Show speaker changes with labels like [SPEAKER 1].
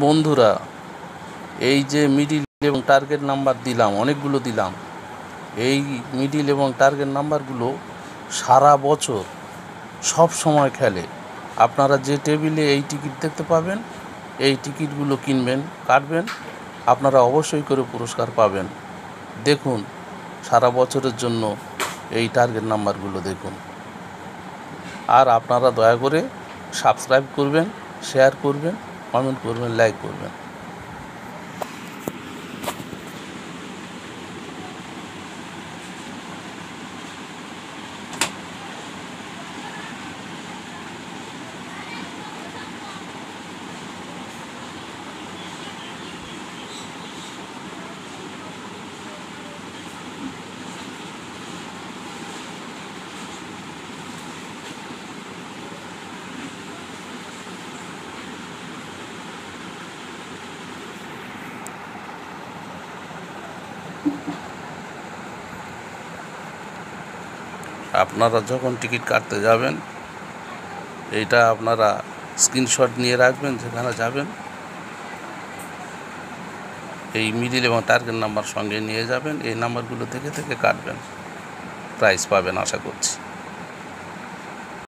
[SPEAKER 1] বন্ধুরা, এই যে মিডিল এবং টার্গেট নাম্বার দিলাম, অনেকগুলো দিলাম, এই মিডিল এবং টার্গেট নাম্বারগুলো সারা বছর সব সময় খেলে। আপনারা যে টেবিলে এই টিকিট দেখতে পাবেন, এই টিকিটগুলো কিনবেন, কাটবেন, আপনারা অবশ্যই করে পুরস্কার পাবেন। দেখুন, সারা বছরের জন্য এই টার্গেট নাম্বারগুলো দেখুন। আর আপনারা দয়া করে সাবস্ক্রাইব করবেন, শেয়ার করবেন, কমেন্ট করবেন, লাইক করবেন। আপনারা যখন টিকিট কাটতে যাবেন, এইটা আপনারা স্ক্রিনশট নিয়ে রাখবেন, যেখানে যাবেন এই মিডিল এবং টার্গেট নাম্বার সঙ্গে নিয়ে যাবেন। এই নাম্বারগুলো থেকে কাটবেন, প্রাইজ পাবেন আশা করছি।